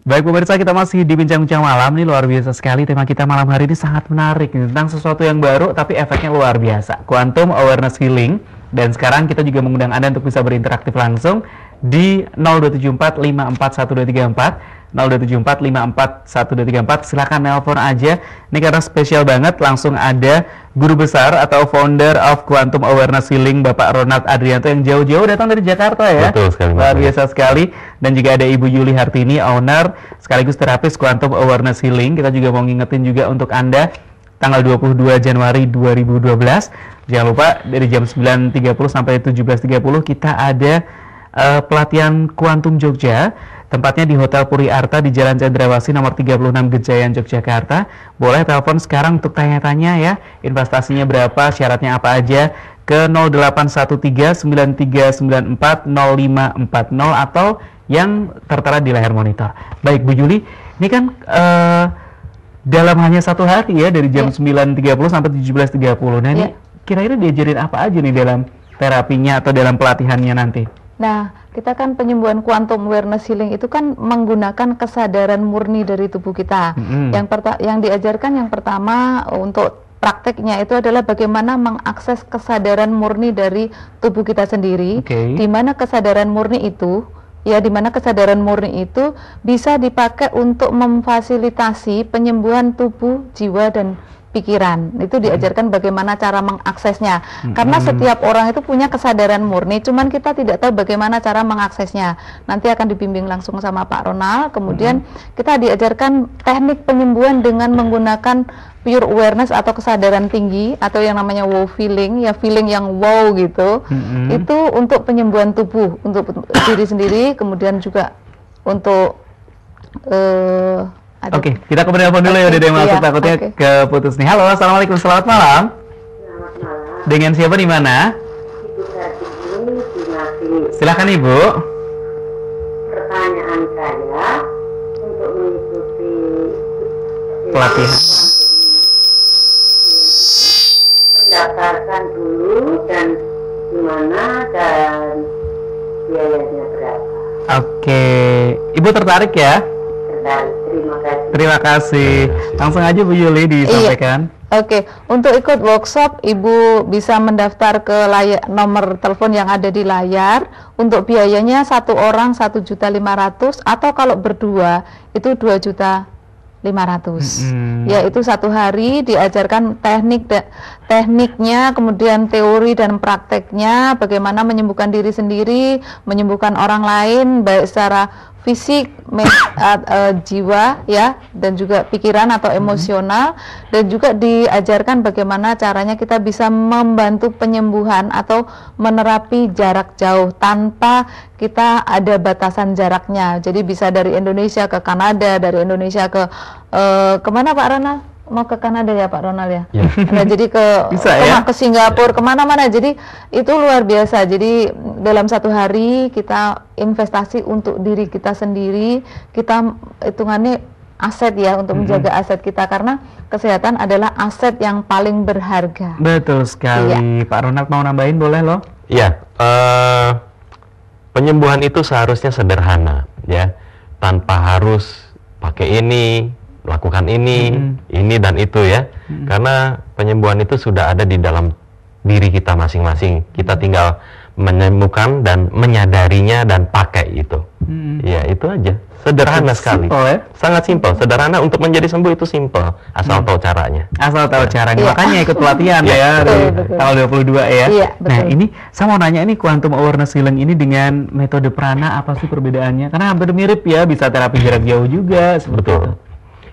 Baik pemirsa, kita masih di Bincang-Bincang Malam nih, luar biasa sekali. Tema kita malam hari ini sangat menarik nih, tentang sesuatu yang baru tapi efeknya luar biasa, Quantum Awareness Healing. Dan sekarang kita juga mengundang Anda untuk bisa berinteraktif langsung di 0274 541234, 0274 541234. Silakan nelpon aja. Ini karena spesial banget, langsung ada guru besar atau founder of Quantum Awareness Healing, Bapak Ronald Adrianto, yang jauh-jauh datang dari Jakarta ya. Betul sekali. Luar biasa sekali. Dan juga ada Ibu Yuli Hartini, owner sekaligus terapis Quantum Awareness Healing. Kita juga mau ngingetin juga untuk Anda, tanggal 22 Januari 2012, jangan lupa dari jam 9.30 sampai 17.30 kita ada pelatihan Quantum Jogja. Tempatnya di Hotel Puri Arta di Jalan Cendrawasih nomor 36 Gejayan, Yogyakarta. Boleh telepon sekarang untuk tanya-tanya ya, investasinya berapa, syaratnya apa aja, ke 0813 9394 0540 atau yang tertera di layar monitor. Baik Bu Juli, ini kan dalam hanya satu hari ya, dari jam 9.30 sampai 17.30. Nah ini kira-kira diajarin apa aja nih dalam terapinya atau dalam pelatihannya nanti? Nah, kita kan penyembuhan quantum awareness healing itu kan menggunakan kesadaran murni dari tubuh kita. Yang diajarkan yang pertama untuk prakteknya itu adalah bagaimana mengakses kesadaran murni dari tubuh kita sendiri, di mana kesadaran murni itu bisa dipakai untuk memfasilitasi penyembuhan tubuh, jiwa, dan pikiran. Itu diajarkan bagaimana cara mengaksesnya. Karena setiap orang itu punya kesadaran murni, cuman kita tidak tahu bagaimana cara mengaksesnya. Nanti akan dibimbing langsung sama Pak Ronald. Kemudian kita diajarkan teknik penyembuhan dengan menggunakan pure awareness atau kesadaran tinggi, atau yang namanya wow feeling, ya feeling yang wow gitu. Itu untuk penyembuhan tubuh, untuk diri sendiri, kemudian juga untuk Oke, kita ke telepon dulu ya, udah yang masuk, takutnya keputus nih. Halo, assalamualaikum, selamat malam. Selamat malam. Dengan siapa di mana? Ibu Kartini di Nasi. Silakan Ibu. Pertanyaan saya untuk mengikuti Pelatihan. Mendaftarkan dulu dan gimana dan biayanya berapa? Oke, Ibu tertarik ya? Terima kasih. Terima kasih. Langsung aja Bu Yuli disampaikan. Oke, untuk ikut workshop Ibu bisa mendaftar ke nomor telepon yang ada di layar. Untuk biayanya satu orang 1.500.000, atau kalau berdua itu 2.500.000. Yaitu satu hari diajarkan tekniknya, kemudian teori dan prakteknya, bagaimana menyembuhkan diri sendiri, menyembuhkan orang lain, baik secara fisik, jiwa ya, dan juga pikiran atau emosional, dan juga diajarkan bagaimana caranya kita bisa membantu penyembuhan atau menerapi jarak jauh tanpa kita ada batasan jaraknya. Jadi bisa dari Indonesia ke Kanada, dari Indonesia ke kemana Pak Ronald? Mau ke Kanada ya Pak Ronald ya? Nah, jadi ke Singapura, kemana-mana. Jadi itu luar biasa. Jadi dalam satu hari kita investasi untuk diri kita sendiri. Kita hitungannya aset ya, untuk menjaga aset kita, karena kesehatan adalah aset yang paling berharga. Betul sekali. Pak Ronald mau nambahin boleh loh? Iya, penyembuhan itu seharusnya sederhana ya, tanpa harus pakai ini, lakukan ini dan itu ya. Karena penyembuhan itu sudah ada di dalam diri kita masing-masing. Kita tinggal menemukan dan menyadarinya dan pakai itu. Ya, itu aja. Sederhana sekali. Simple, ya? Sangat simpel. Sederhana, untuk menjadi sembuh itu simpel, asal tahu caranya. Asal tahu caranya. Makanya ikut pelatihan ya, tanggal 22 ya. Nah, ini saya mau nanya, ini Quantum Awareness Healing ini dengan metode prana apa sih perbedaannya? Karena hampir mirip ya, bisa terapi jarak jauh juga. Betul.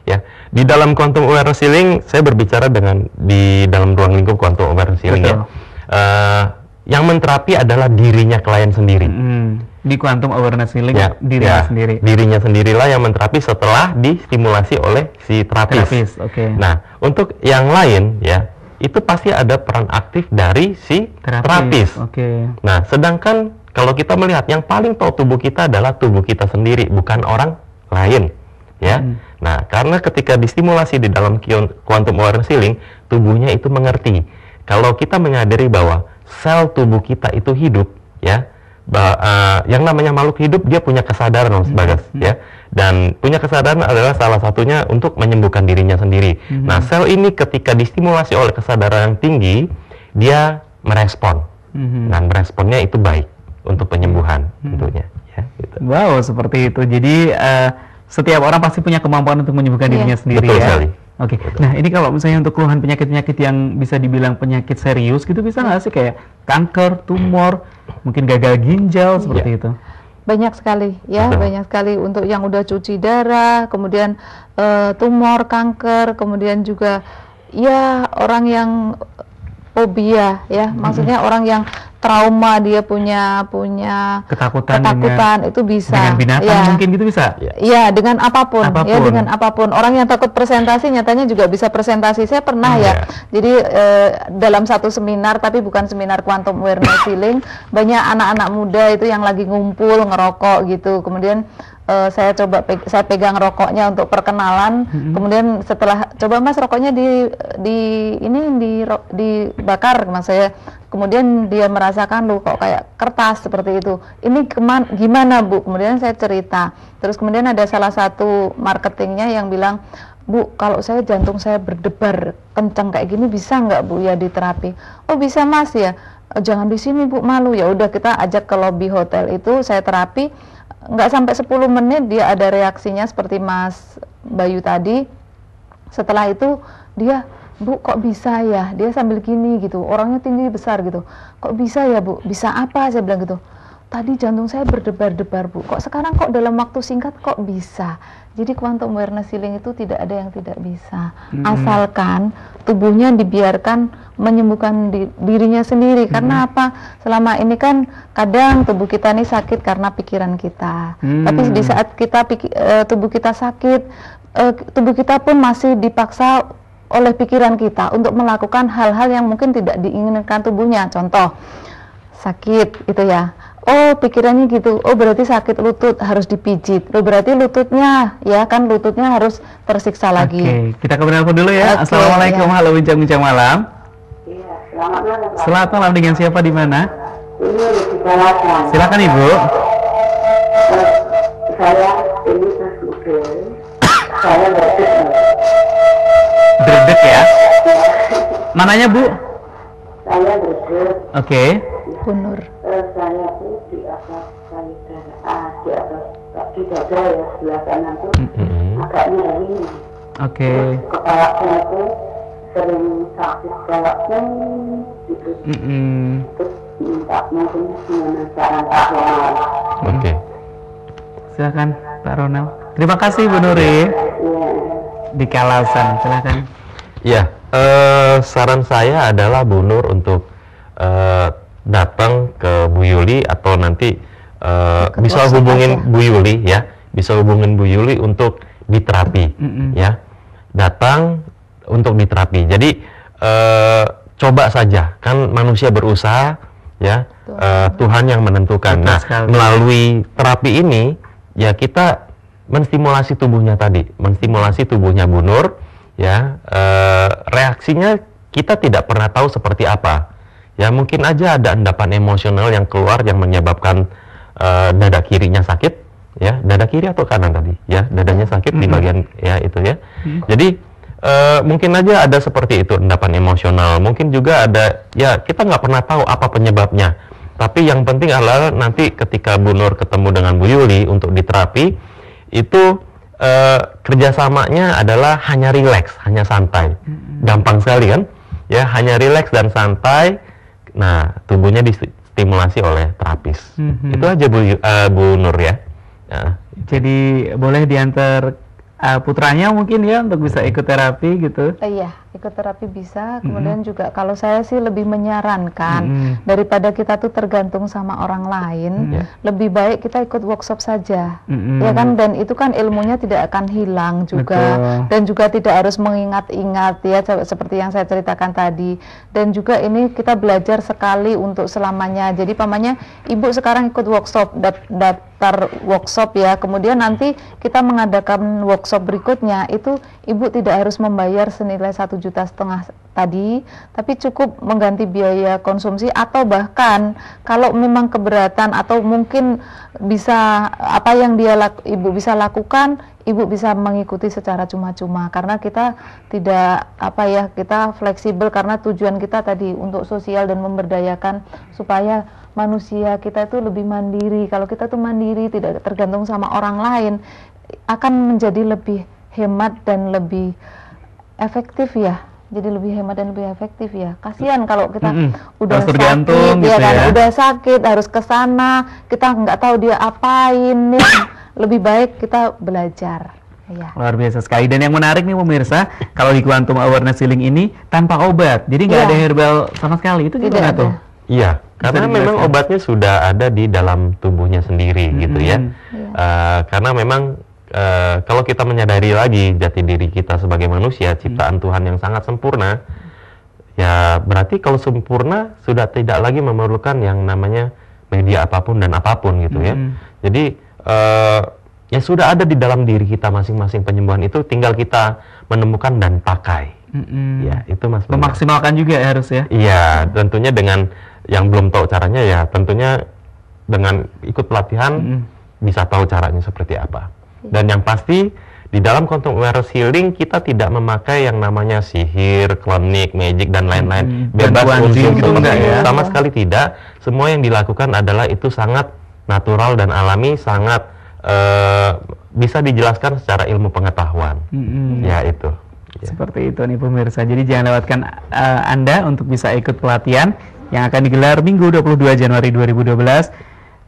Ya, di dalam Quantum Awareness Healing saya berbicara di dalam ruang lingkup Quantum Awareness Healing ya. Yang menterapi adalah dirinya klien sendiri. Di Quantum Awareness Healing dirinya sendiri. Dirinya sendirilah yang menterapi setelah distimulasi oleh si terapis. Nah, untuk yang lain ya, itu pasti ada peran aktif dari si terapis. Nah, sedangkan kalau kita melihat yang paling tahu tubuh kita adalah tubuh kita sendiri, bukan orang lain. Ya. Nah, karena ketika distimulasi di dalam Quantum Awareness Healing, tubuhnya itu mengerti. Kalau kita menyadari bahwa sel tubuh kita itu hidup, ya, yang namanya makhluk hidup dia punya kesadaran Mas Bagas ya, dan punya kesadaran adalah salah satunya untuk menyembuhkan dirinya sendiri. Nah, sel ini ketika distimulasi oleh kesadaran yang tinggi, dia merespon, dan meresponnya itu baik untuk penyembuhan tentunya ya, gitu. Wow, seperti itu. Jadi setiap orang pasti punya kemampuan untuk menyembuhkan dirinya sendiri. Betul ya. sekali. Oke. Nah, ini kalau misalnya untuk keluhan penyakit-penyakit yang bisa dibilang penyakit serius gitu, bisa nggak sih kayak kanker, tumor, mungkin gagal ginjal seperti itu? Banyak sekali ya, banyak sekali untuk yang udah cuci darah, kemudian tumor, kanker, kemudian juga ya orang yang fobia ya, maksudnya orang yang trauma, dia punya ketakutan itu bisa dengan binatang ya. Mungkin gitu bisa ya, dengan apapun ya, dengan apapun. Orang yang takut presentasi nyatanya juga bisa presentasi. Saya pernah ya, jadi dalam satu seminar, tapi bukan seminar quantum awareness healing, banyak anak-anak muda itu yang lagi ngumpul ngerokok gitu, kemudian saya pegang rokoknya untuk perkenalan. Kemudian setelah coba Mas rokoknya dibakar, Mas, saya kemudian dia merasakan lu kok kayak kertas seperti itu. Ini gimana Bu? Kemudian saya cerita. Terus kemudian ada salah satu marketingnya yang bilang, Bu, kalau jantung saya berdebar kencang kayak gini bisa nggak Bu ya diterapi? Oh bisa Mas ya. Jangan di sini Bu, malu. Ya udah kita ajak ke lobi hotel itu, saya terapi. Nggak sampai 10 menit dia ada reaksinya seperti Mas Bayu tadi. Setelah itu dia, Bu kok bisa ya, dia sambil gini gitu, orangnya tinggi besar gitu, kok bisa ya Bu, bisa apa, saya bilang gitu, tadi jantung saya berdebar-debar Bu, kok sekarang kok dalam waktu singkat kok bisa. Jadi quantum awareness healing itu tidak ada yang tidak bisa, asalkan tubuhnya dibiarkan menyembuhkan dirinya sendiri. Karena apa? Selama ini kan kadang tubuh kita ini sakit karena pikiran kita, tapi di saat tubuh kita sakit, tubuh kita pun masih dipaksa oleh pikiran kita untuk melakukan hal-hal yang mungkin tidak diinginkan tubuhnya. Contoh, sakit itu ya, oh pikirannya gitu, oh berarti sakit lutut harus dipijit, oh berarti lututnya ya kan, lututnya harus tersiksa lagi. Oke, kita ke penelpon dulu ya. Assalamualaikum, halo bincang-bincang malam. Iya, selamat malam. Selamat malam, dengan siapa di mana? Ini di Kalasan. Silakan Ibu. Saya ini tersudah. Saya Dredeg ya? Mananya Bu? Saya berdek. Oke. Bunur. Saya tuh di atas payudara, di atas di dada ya, sebelah kanan tuh agak nyeri. Oke. Kepala saya tuh sering sakit kepala gitu. Terus minta mungkin gimana cara Pak Ronald. Oke. Silakan Pak Ronald. Terima kasih Bu Nuri. Di Kalasan, silakan. Ya, saran saya adalah Bu Nur untuk datang ke Bu Yuli, atau nanti bisa hubungin Bu Yuli ya, bisa hubungin Bu Yuli untuk diterapi ya, datang untuk diterapi. Jadi coba saja, kan manusia berusaha ya, Tuhan yang menentukan. Nah, melalui terapi ini ya kita menstimulasi tubuhnya tadi, menstimulasi tubuhnya Bu Nur ya, reaksinya kita tidak pernah tahu seperti apa ya, mungkin aja ada endapan emosional yang keluar yang menyebabkan dada kirinya sakit ya, dada kiri atau kanan tadi ya, dadanya sakit di bagian ya itu ya. Jadi mungkin aja ada seperti itu, endapan emosional, mungkin juga ada ya, kita nggak pernah tahu apa penyebabnya, tapi yang penting adalah nanti ketika Bu Nur ketemu dengan Bu Yuli untuk diterapi itu kerjasamanya adalah hanya rileks, hanya santai, gampang sekali kan ya, hanya rileks dan santai. Nah, tubuhnya distimulasi oleh terapis. Itu aja Bu Nur ya. Nah, Jadi boleh diantar putranya mungkin ya untuk bisa ikut terapi gitu. Iya, ikut terapi bisa. Kemudian juga kalau saya sih lebih menyarankan daripada kita tuh tergantung sama orang lain, lebih baik kita ikut workshop saja, ya kan. Dan itu kan ilmunya tidak akan hilang juga. Betul. Dan juga tidak harus mengingat-ingat ya, seperti yang saya ceritakan tadi. Dan juga ini kita belajar sekali untuk selamanya. Jadi pamannya ibu sekarang ikut workshop, daftar workshop ya. Kemudian nanti kita mengadakan workshop berikutnya, itu ibu tidak harus membayar senilai 1 1,5 juta tadi, tapi cukup mengganti biaya konsumsi, atau bahkan kalau memang keberatan atau mungkin bisa apa yang ibu bisa lakukan, ibu bisa mengikuti secara cuma-cuma, karena kita tidak kita fleksibel, karena tujuan kita tadi untuk sosial dan memberdayakan supaya manusia kita itu lebih mandiri. Kalau kita tuh mandiri, tidak tergantung sama orang lain, akan menjadi lebih hemat dan lebih efektif ya. Jadi lebih hemat dan lebih efektif ya. Kasihan kalau kita udah sakit, gitu ya. Udah sakit harus ke sana, kita nggak tahu dia apain ya. Lebih baik kita belajar. Ya. Luar biasa sekali. Dan yang menarik nih pemirsa, kalau di Quantum Awareness Healing ini tanpa obat, jadi nggak ada herbal sama sekali. Itu gimana tuh? Iya, karena memang obatnya sudah ada di dalam tubuhnya sendiri gitu ya. Karena memang kalau kita menyadari lagi jati diri kita sebagai manusia, ciptaan Tuhan yang sangat sempurna, ya berarti kalau sempurna sudah tidak lagi memerlukan yang namanya media apapun dan apapun gitu ya. Jadi ya sudah ada di dalam diri kita masing-masing penyembuhan itu, tinggal kita menemukan dan pakai. Ya itu Mas. Memaksimalkan juga ya, harus ya. Iya, tentunya dengan yang belum tahu caranya ya tentunya dengan ikut pelatihan bisa tahu caranya seperti apa. Dan yang pasti di dalam Quantum Awareness Healing kita tidak memakai yang namanya sihir, klinik, magic dan lain-lain. Bebas unsur sama sekali tidak. Semua yang dilakukan adalah itu sangat natural dan alami, sangat bisa dijelaskan secara ilmu pengetahuan. Ya itu. Seperti itu nih pemirsa. Jadi jangan lewatkan Anda untuk bisa ikut pelatihan yang akan digelar Minggu 22 Januari 2012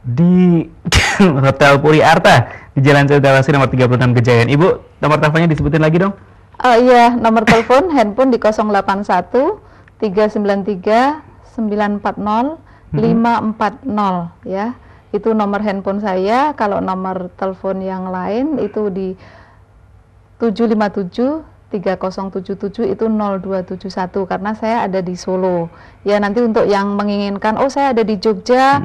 di Hotel Puri Arta di Jalan Cendrawasih nomor 36 Gejayan. Ibu, nomor teleponnya disebutin lagi dong. Iya, nomor telepon handphone di 081 393 940 540 ya. Itu nomor handphone saya. Kalau nomor telepon yang lain itu di 757 3077 itu 0271, karena saya ada di Solo. Ya nanti untuk yang menginginkan, oh saya ada di Jogja,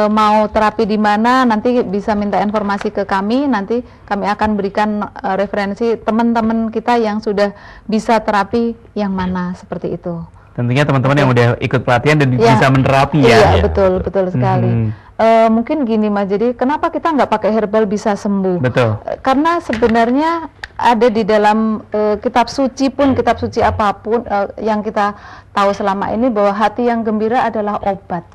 mau terapi di mana, nanti bisa minta informasi ke kami. Nanti kami akan berikan referensi teman-teman kita yang sudah bisa terapi yang mana, seperti itu. Tentunya teman-teman yang udah ikut pelatihan dan bisa menerapi ya. Iya, betul sekali. Mungkin gini Mas, jadi kenapa kita nggak pakai herbal bisa sembuh? Betul. Karena sebenarnya ada di dalam kitab suci pun, kitab suci apapun yang kita tahu selama ini, bahwa hati yang gembira adalah obat.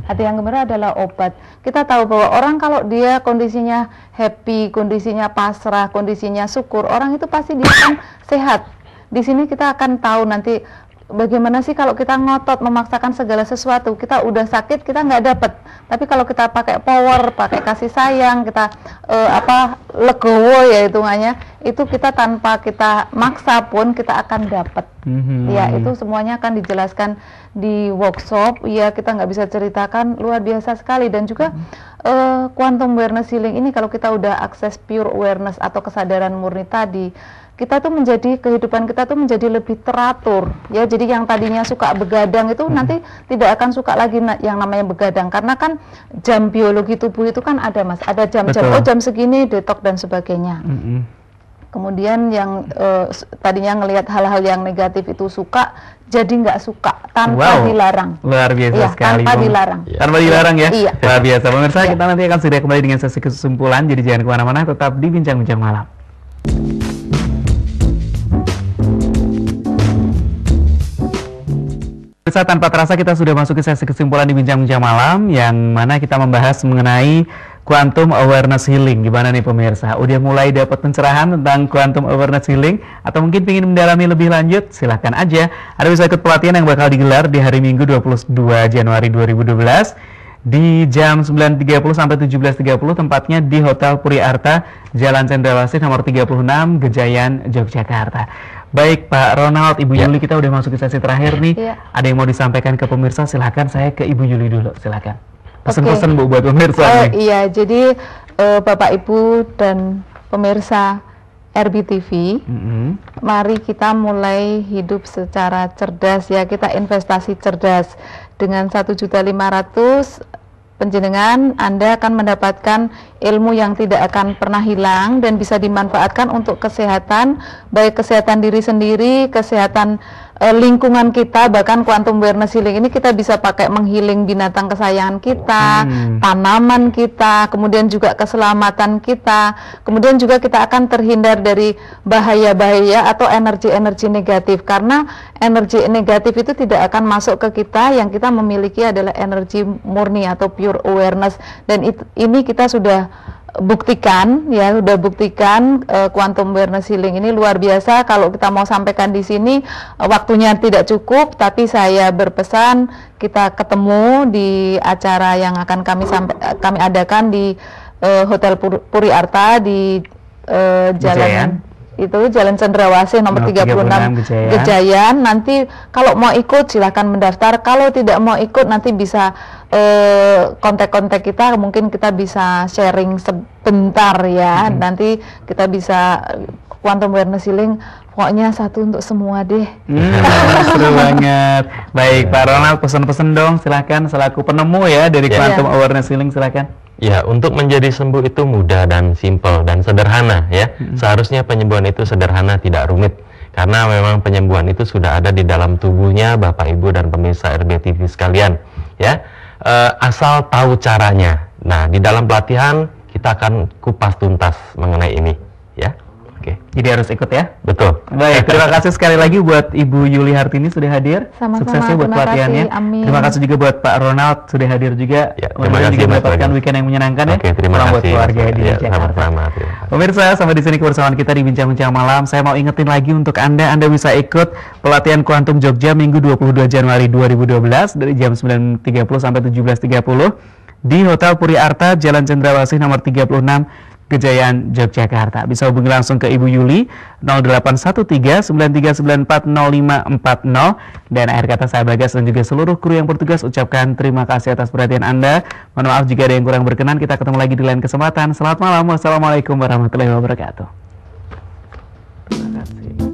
Hati yang gembira adalah obat. Kita tahu bahwa orang kalau dia kondisinya happy, kondisinya pasrah, kondisinya syukur, orang itu pasti dia akan sehat. Di sini kita akan tahu nanti bagaimana sih kalau kita ngotot memaksakan segala sesuatu, kita udah sakit kita nggak dapet. Tapi kalau kita pakai power, pakai kasih sayang, kita legowo ya hitungannya, itu kita tanpa kita maksa pun kita akan dapat. Ya itu semuanya akan dijelaskan di workshop. Ya kita nggak bisa ceritakan, luar biasa sekali. Dan juga Quantum Awareness Healing ini kalau kita udah akses pure awareness atau kesadaran murni tadi, kita tuh menjadi, kehidupan kita tuh menjadi lebih teratur ya. Jadi yang tadinya suka begadang itu nanti tidak akan suka lagi yang namanya begadang, karena kan jam biologi tubuh itu kan ada Mas, ada jam-jam, oh jam segini detok dan sebagainya. Kemudian yang tadinya ngelihat hal-hal yang negatif itu suka, jadi nggak suka tanpa dilarang. Luar biasa sekali. Tanpa dilarang. Tanpa dilarang ya. Iya. Luar biasa. Pemirsa, kita nanti akan segera kembali dengan sesi kesimpulan. Jadi jangan kemana-mana, tetap di Bincang-Bincang Malam. Tanpa terasa kita sudah masuk ke sesi kesimpulan di Bincang-Bincang Malam, yang mana kita membahas mengenai Quantum Awareness Healing. Gimana nih pemirsa? Udah mulai dapat pencerahan tentang Quantum Awareness Healing? Atau mungkin ingin mendalami lebih lanjut? Silahkan aja. Anda bisa ikut pelatihan yang bakal digelar di hari Minggu 22 Januari 2012 di jam 9.30 sampai 17.30, tempatnya di Hotel Puri Arta, Jalan Cendrawasih nomor 36, Gejayan, Yogyakarta. Baik Pak Ronald, Ibu Yuli, kita udah masuk ke sesi terakhir nih. Ada yang mau disampaikan ke pemirsa? Silahkan, saya ke Ibu Yuli dulu, silahkan. Pesan-pesan Bu buat pemirsa nih. Iya, jadi Bapak Ibu dan pemirsa RBTV, mari kita mulai hidup secara cerdas ya. Kita investasi cerdas dengan 1.500.000 penjenengan, Anda akan mendapatkan ilmu yang tidak akan pernah hilang dan bisa dimanfaatkan untuk kesehatan, baik kesehatan diri sendiri, kesehatan lingkungan kita, bahkan quantum awareness healing ini kita bisa pakai menghealing binatang kesayangan kita, tanaman kita, kemudian juga keselamatan kita, kemudian juga kita akan terhindar dari bahaya-bahaya atau energi-energi negatif, karena energi negatif itu tidak akan masuk ke kita. Yang kita memiliki adalah energi murni atau pure awareness, dan ini kita sudah buktikan, ya, udah buktikan. Quantum awareness healing ini luar biasa. Kalau kita mau sampaikan di sini waktunya tidak cukup, tapi saya berpesan kita ketemu di acara yang akan kami adakan di Hotel Puri Arta di Jalan Jalan Cendrawasih nomor 36 Gejayan. Nanti kalau mau ikut silahkan mendaftar, kalau tidak mau ikut nanti bisa kontak-kontak kita, mungkin kita bisa sharing sebentar ya. Nanti kita bisa quantum awareness healing, pokoknya satu untuk semua deh. Seru banget. Baik, Pak Ronald, pesan-pesan dong silahkan selaku penemu ya dari quantum awareness healing, silahkan. Ya, untuk menjadi sembuh itu mudah dan simple dan sederhana ya. Seharusnya penyembuhan itu sederhana, tidak rumit. Karena memang penyembuhan itu sudah ada di dalam tubuhnya Bapak Ibu dan pemirsa RBTV sekalian ya. Asal tahu caranya. Nah, di dalam pelatihan kita akan kupas tuntas mengenai ini ya. Oke. Jadi harus ikut ya. Betul. Baik, terima kasih sekali lagi buat Ibu Yuli Hartini sudah hadir. Sama-sama, suksesnya buat pelatihannya. Terima kasih juga buat Pak Ronald sudah hadir juga. Ya, terima kasih juga mendapatkan weekend yang menyenangkan ya. Oke, terima kasih buat keluarga di Jakarta. Pemirsa, sampai di sini kebersamaan kita di Bincang-Bincang Malam. Saya mau ingetin lagi untuk Anda bisa ikut pelatihan Quantum Jogja Minggu 22 Januari 2012 dari jam 9.30 sampai 17.30 di Hotel Puri Arta, Jalan Cendrawasih nomor 36 Gejayan, Yogyakarta. Bisa hubungi langsung ke Ibu Yuli 0813-9394-0540. Dan akhir kata saya Bagas dan juga seluruh kru yang bertugas ucapkan terima kasih atas perhatian Anda. Mohon maaf jika ada yang kurang berkenan. Kita ketemu lagi di lain kesempatan. Selamat malam. Wassalamualaikum warahmatullahi wabarakatuh. Terima kasih.